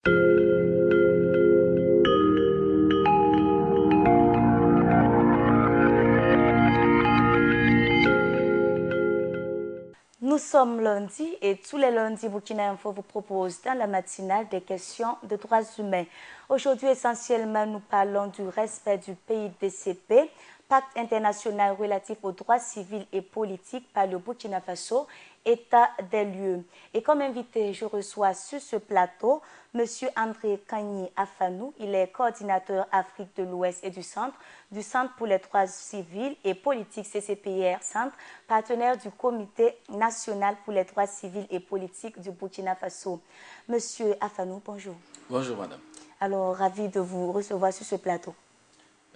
Nous sommes lundi et tous les lundis, Burkina Info vous propose dans la matinale des questions de droits humains. Aujourd'hui, essentiellement, nous parlons du respect du PIDCP, Pacte international relatif aux droits civils et politiques par le Burkina Faso, état des lieux. Et comme invité, je reçois sur ce plateau M. André Kagny Afanou. Il est coordinateur Afrique de l'Ouest et du Centre pour les droits civils et politiques CCPIR Centre, partenaire du Comité national pour les droits civils et politiques du Burkina Faso. Monsieur Afanou, bonjour. Bonjour madame. Alors, ravi de vous recevoir sur ce plateau.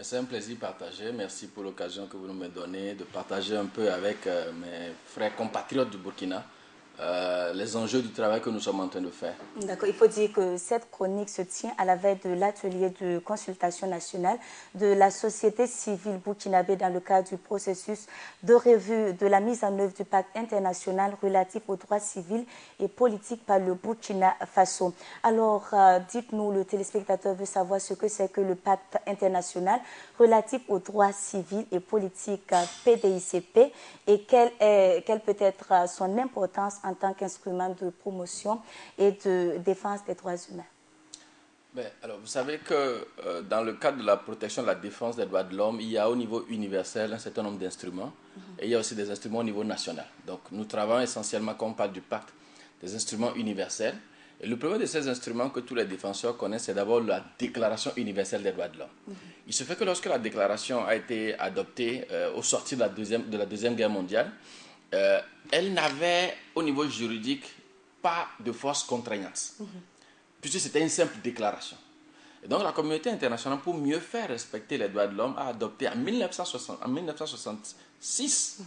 C'est un plaisir partagé. Merci pour l'occasion que vous me donnez de partager un peu avec mes frères compatriotes du Burkina les enjeux du travail que nous sommes en train de faire. D'accord. Il faut dire que cette chronique se tient à la veille de l'atelier de consultation nationale de la société civile burkinabé dans le cadre du processus de revue de la mise en œuvre du pacte international relatif aux droits civils et politiques par le Burkina Faso. Alors, dites-nous, le téléspectateur veut savoir ce que c'est que le pacte international relatif aux droits civils et politiques PDICP et quelle peut être son importance en tant qu'instrument de promotion et de défense des droits humains. Alors, vous savez que dans le cadre de la protection de la défense des droits de l'homme, il y a au niveau universel un certain nombre d'instruments et il y a aussi des instruments au niveau national. Donc, nous travaillons essentiellement, quand on parle du pacte, des instruments universels. Et le premier de ces instruments que tous les défenseurs connaissent, c'est d'abord la Déclaration universelle des droits de l'homme. Il se fait que lorsque la déclaration a été adoptée au sortir de la Deuxième Guerre mondiale, elle n'avait au niveau juridique pas de force contraignante, puisque c'était une simple déclaration. Et donc la communauté internationale, pour mieux faire respecter les droits de l'homme, a adopté en 1966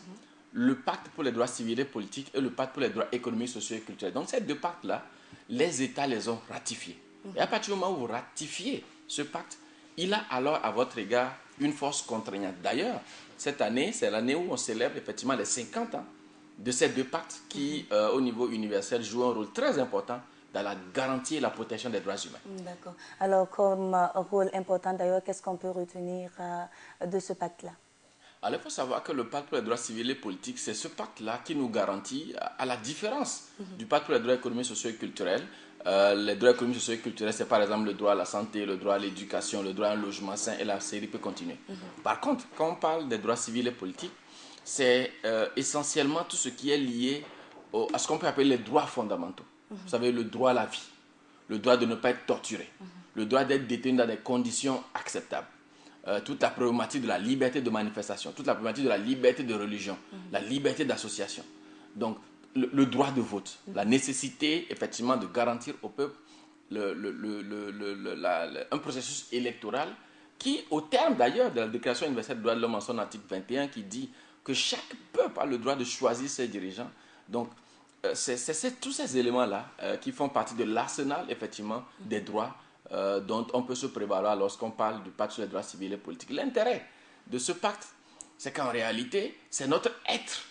le pacte pour les droits civils et politiques et le pacte pour les droits économiques, sociaux et culturels. Donc ces deux pactes-là, les États les ont ratifiés. Et à partir du moment où vous ratifiez ce pacte, il a alors à votre égard une force contraignante. D'ailleurs, cette année, c'est l'année où on célèbre effectivement les 50 ans de ces deux pactes qui, au niveau universel, jouent un rôle très important dans la garantie et la protection des droits humains. D'accord. Alors, comme rôle important d'ailleurs, qu'est-ce qu'on peut retenir de ce pacte-là? Alors, il faut savoir que le pacte pour les droits civils et politiques, c'est ce pacte-là qui nous garantit, à la différence du pacte pour les droits économiques, sociaux et culturels. Les droits économiques, sociaux et culturels, c'est par exemple le droit à la santé, le droit à l'éducation, le droit à un logement sain, et la série peut continuer. Par contre, quand on parle des droits civils et politiques, c'est essentiellement tout ce qui est lié à ce qu'on peut appeler les droits fondamentaux. Vous savez, le droit à la vie, le droit de ne pas être torturé, le droit d'être détenu dans des conditions acceptables. Toute la problématique de la liberté de manifestation, toute la problématique de la liberté de religion, la liberté d'association. Donc, le droit de vote, la nécessité, effectivement, de garantir au peuple un processus électoral qui, au terme d'ailleurs de la Déclaration universelle des droits de l'homme en son article 21, qui dit que chaque peuple a le droit de choisir ses dirigeants. Donc, c'est tous ces éléments-là qui font partie de l'arsenal, effectivement, des droits dont on peut se prévaloir lorsqu'on parle du pacte sur les droits civils et politiques. L'intérêt de ce pacte, c'est qu'en réalité, c'est notre être,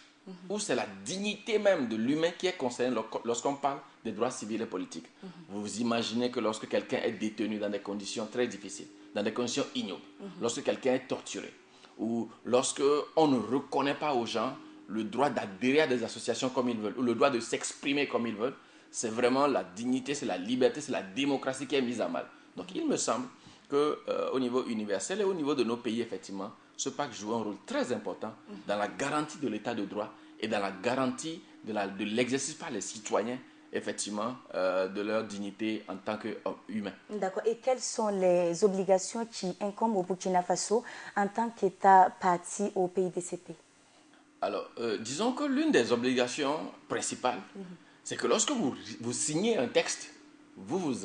ou c'est la dignité même de l'humain qui est concernée lorsqu'on parle des droits civils et politiques. Vous vous imaginez que lorsque quelqu'un est détenu dans des conditions très difficiles, dans des conditions ignobles, lorsque quelqu'un est torturé, ou lorsque on ne reconnaît pas aux gens le droit d'adhérer à des associations comme ils veulent, ou le droit de s'exprimer comme ils veulent, c'est vraiment la dignité, c'est la liberté, c'est la démocratie qui est mise à mal. Donc il me semble qu'au niveau universel et au niveau de nos pays, effectivement, ce pacte joue un rôle très important dans la garantie de l'état de droit et dans la garantie de l'exercice par les citoyens, effectivement, de leur dignité en tant qu'humains. D'accord. Et quelles sont les obligations qui incombent au Burkina Faso en tant qu'État parti au PIDCP? Alors, disons que l'une des obligations principales, c'est que lorsque vous signez un texte, vous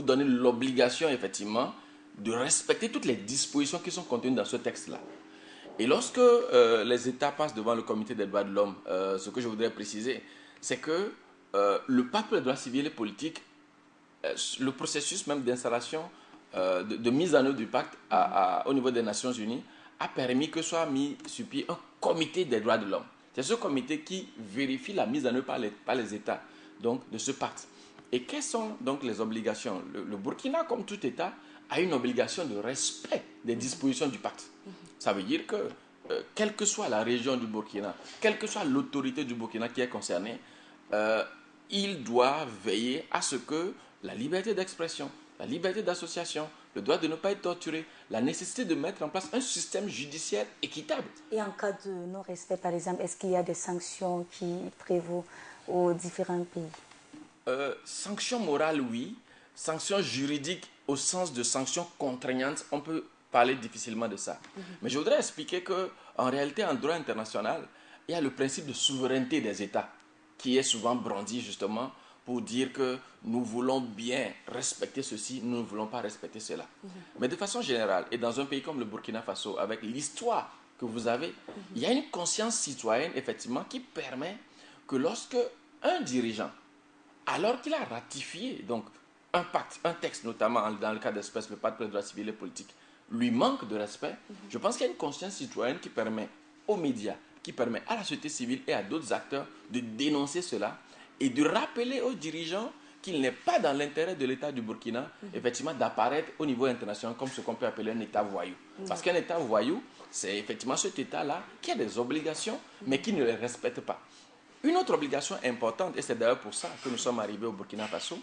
donnez l'obligation, effectivement, de respecter toutes les dispositions qui sont contenues dans ce texte-là. Et lorsque les États passent devant le Comité des droits de l'homme, ce que je voudrais préciser, c'est que le pacte pour les droits civils et politiques, le processus même d'installation, de mise en œuvre du pacte au niveau des Nations Unies, a permis que soit mis sur pied un comité des droits de l'homme. C'est ce comité qui vérifie la mise en œuvre par les États donc, de ce pacte. Et quelles sont donc les obligations? Le Burkina, comme tout État, a une obligation de respect des dispositions du pacte. Ça veut dire que, quelle que soit la région du Burkina, quelle que soit l'autorité du Burkina qui est concernée, il doit veiller à ce que la liberté d'expression, la liberté d'association, le droit de ne pas être torturé, la nécessité de mettre en place un système judiciaire équitable. Et en cas de non-respect, par exemple, est-ce qu'il y a des sanctions qui prévaut aux différents pays? Sanctions morales, oui. Sanctions juridiques, au sens de sanctions contraignantes, on peut parler difficilement de ça. Mais je voudrais expliquer qu'en réalité, en droit international, il y a le principe de souveraineté des États, qui est souvent brandi justement pour dire que nous voulons bien respecter ceci, nous ne voulons pas respecter cela. Mais de façon générale, et dans un pays comme le Burkina Faso, avec l'histoire que vous avez, il y a une conscience citoyenne, effectivement, qui permet que lorsque un dirigeant, alors qu'il a ratifié donc un pacte, un texte notamment dans le cas d'espèce, le pacte pour les droits civils et politiques, lui manque de respect, je pense qu'il y a une conscience citoyenne qui permet aux médias, qui permet à la société civile et à d'autres acteurs de dénoncer cela et de rappeler aux dirigeants qu'il n'est pas dans l'intérêt de l'État du Burkina, effectivement, d'apparaître au niveau international comme ce qu'on peut appeler un État voyou. Parce qu'un État voyou, c'est effectivement cet État-là qui a des obligations, mais qui ne les respecte pas. Une autre obligation importante, et c'est d'ailleurs pour ça que nous sommes arrivés au Burkina Faso,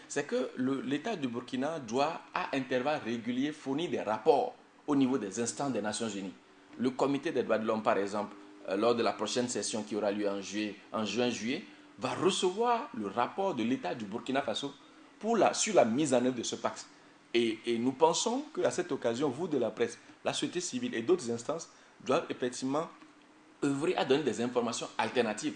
c'est que l'État du Burkina doit, à intervalles réguliers, fournir des rapports au niveau des instances des Nations Unies. Le Comité des droits de l'homme, par exemple, lors de la prochaine session qui aura lieu en juin-juillet, va recevoir le rapport de l'État du Burkina Faso sur la mise en œuvre de ce pacte. Et nous pensons qu'à cette occasion, vous de la presse, la société civile et d'autres instances doivent effectivement œuvrer à donner des informations alternatives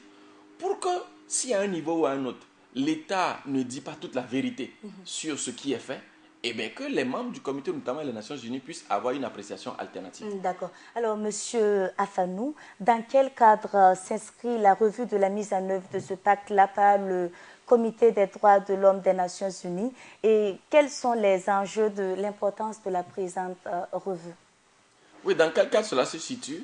pour que, si à un niveau ou à un autre, l'État ne dit pas toute la vérité sur ce qui est fait, et bien que les membres du comité, notamment les Nations Unies, puissent avoir une appréciation alternative. D'accord. Alors, Monsieur Afanou, dans quel cadre s'inscrit la revue de la mise en œuvre de ce pacte-là par le Comité des droits de l'homme des Nations Unies et quels sont les enjeux de l'importance de la présente revue? Oui, dans quel cadre cela se situe?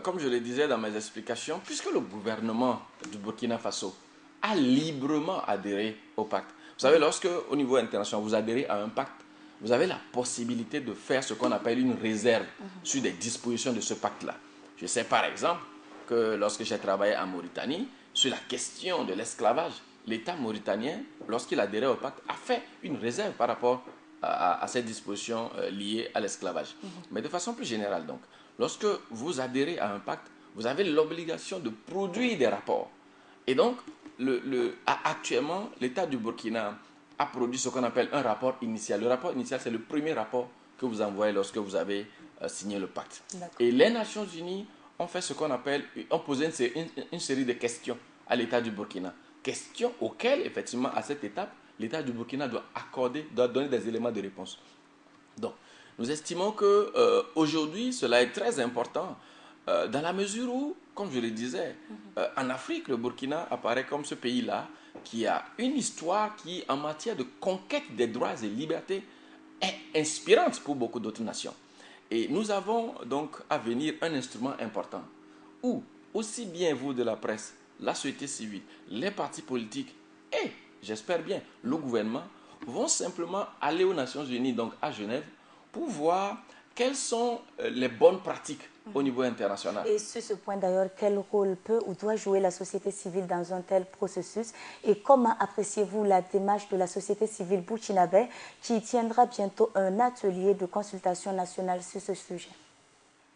Comme je le disais dans mes explications, puisque le gouvernement du Burkina Faso a librement adhéré au pacte. Vous savez, lorsque au niveau international, vous adhérez à un pacte, vous avez la possibilité de faire ce qu'on appelle une réserve sur des dispositions de ce pacte-là. Je sais par exemple que lorsque j'ai travaillé en Mauritanie, sur la question de l'esclavage, l'État mauritanien, lorsqu'il adhérait au pacte, a fait une réserve par rapport à ces dispositions liées à l'esclavage. Mais de façon plus générale, donc, lorsque vous adhérez à un pacte, vous avez l'obligation de produire des rapports. Et donc, actuellement, l'État du Burkina a produit ce qu'on appelle un rapport initial. Le rapport initial, c'est le premier rapport que vous envoyez lorsque vous avez signé le pacte. Et les Nations Unies ont fait ce qu'on appelle, ont posé une série de questions à l'État du Burkina. Questions auxquelles, effectivement, à cette étape, l'État du Burkina doit donner des éléments de réponse. Donc, nous estimons qu'aujourd'hui, cela est très important dans la mesure où, comme je le disais, en Afrique, le Burkina apparaît comme ce pays-là qui a une histoire qui, en matière de conquête des droits et libertés, est inspirante pour beaucoup d'autres nations. Et nous avons donc à venir un instrument important où, aussi bien vous de la presse, la société civile, les partis politiques et, j'espère bien, le gouvernement vont simplement aller aux Nations Unies, donc à Genève, pour voir quelles sont les bonnes pratiques au niveau international. Et sur ce point d'ailleurs, quel rôle peut ou doit jouer la société civile dans un tel processus et comment appréciez-vous la démarche de la société civile burkinabé qui tiendra bientôt un atelier de consultation nationale sur ce sujet?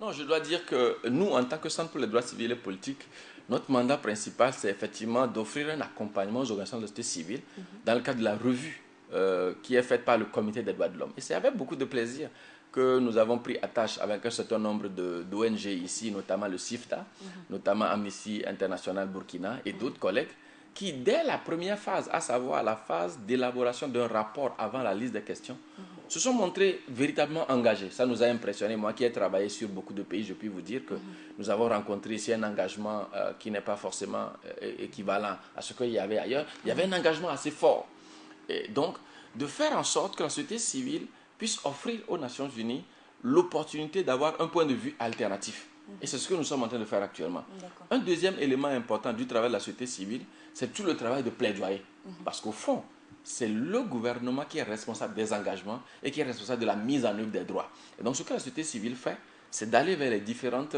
Non, je dois dire que nous, en tant que Centre pour les droits civils et politiques, notre mandat principal, c'est effectivement d'offrir un accompagnement aux organisations de la société civile dans le cadre de la revue qui est faite par le Comité des droits de l'homme. Et c'est avec beaucoup de plaisir que nous avons pris attache avec un certain nombre d'ONG ici, notamment le CIFTA, notamment Amnesty International Burkina et d'autres collègues, qui, dès la première phase, à savoir la phase d'élaboration d'un rapport avant la liste des questions, se sont montrés véritablement engagés. Ça nous a impressionné. Moi qui ai travaillé sur beaucoup de pays, je puis vous dire que nous avons rencontré ici un engagement qui n'est pas forcément équivalent à ce qu'il y avait ailleurs. Il y avait un engagement assez fort. Et donc, de faire en sorte que la société civile puisse offrir aux Nations Unies l'opportunité d'avoir un point de vue alternatif. Et c'est ce que nous sommes en train de faire actuellement. Un deuxième élément important du travail de la société civile, c'est tout le travail de plaidoyer. Parce qu'au fond, c'est le gouvernement qui est responsable des engagements et qui est responsable de la mise en œuvre des droits. Et donc ce que la société civile fait, c'est d'aller vers les différentes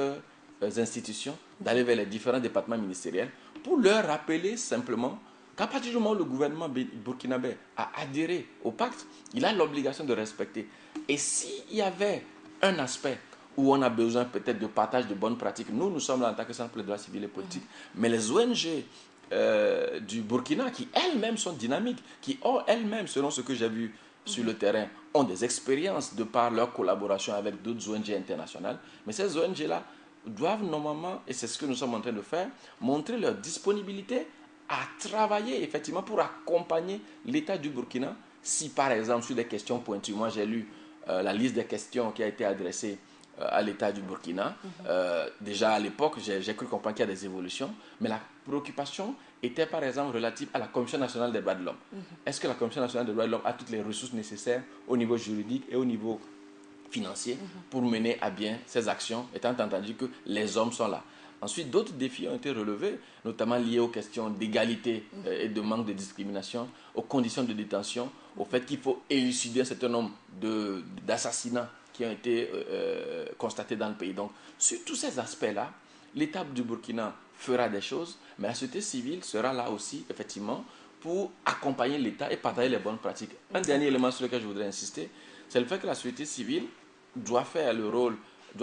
institutions, d'aller vers les différents départements ministériels pour leur rappeler simplement qu'à partir du moment où le gouvernement burkinabé a adhéré au pacte, il a l'obligation de respecter. Et s'il y avait un aspect où on a besoin peut-être de partage de bonnes pratiques, nous sommes là en tant que centre pour les droits civils et politiques, mais les ONG du Burkina, qui elles-mêmes sont dynamiques, qui elles-mêmes, selon ce que j'ai vu sur le terrain, ont des expériences de par leur collaboration avec d'autres ONG internationales, mais ces ONG-là doivent normalement, et c'est ce que nous sommes en train de faire, montrer leur disponibilité à travailler effectivement pour accompagner l'État du Burkina. Si par exemple sur des questions pointues, moi j'ai lu la liste des questions qui a été adressée à l'État du Burkina. Déjà à l'époque, j'ai cru comprendre qu'il y a des évolutions, mais la préoccupation était par exemple relative à la Commission nationale des droits de l'homme. Est-ce que la Commission nationale des droits de l'homme a toutes les ressources nécessaires au niveau juridique et au niveau financier pour mener à bien ces actions, étant entendu que les hommes sont là. Ensuite, d'autres défis ont été relevés, notamment liés aux questions d'égalité et de manque de discrimination, aux conditions de détention, au fait qu'il faut élucider un certain nombre d'assassinats qui ont été constatés dans le pays. Donc, sur tous ces aspects-là, l'État du Burkina fera des choses, mais la société civile sera là aussi, effectivement, pour accompagner l'État et partager les bonnes pratiques. Un dernier élément sur lequel je voudrais insister, c'est le fait que la société civile doit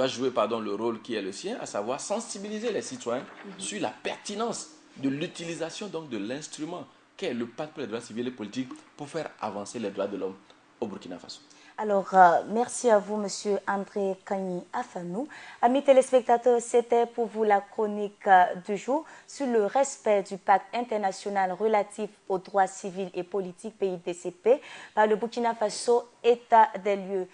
jouer le rôle qui est le sien, à savoir sensibiliser les citoyens sur la pertinence de l'utilisation donc de l'instrument qu'est le pacte pour les droits civils et politiques pour faire avancer les droits de l'homme au Burkina Faso. Alors, merci à vous, Monsieur André Kagny Afanou. Amis téléspectateurs, c'était pour vous la chronique du jour sur le respect du pacte international relatif aux droits civils et politiques pays DCP par le Burkina Faso, état des lieux.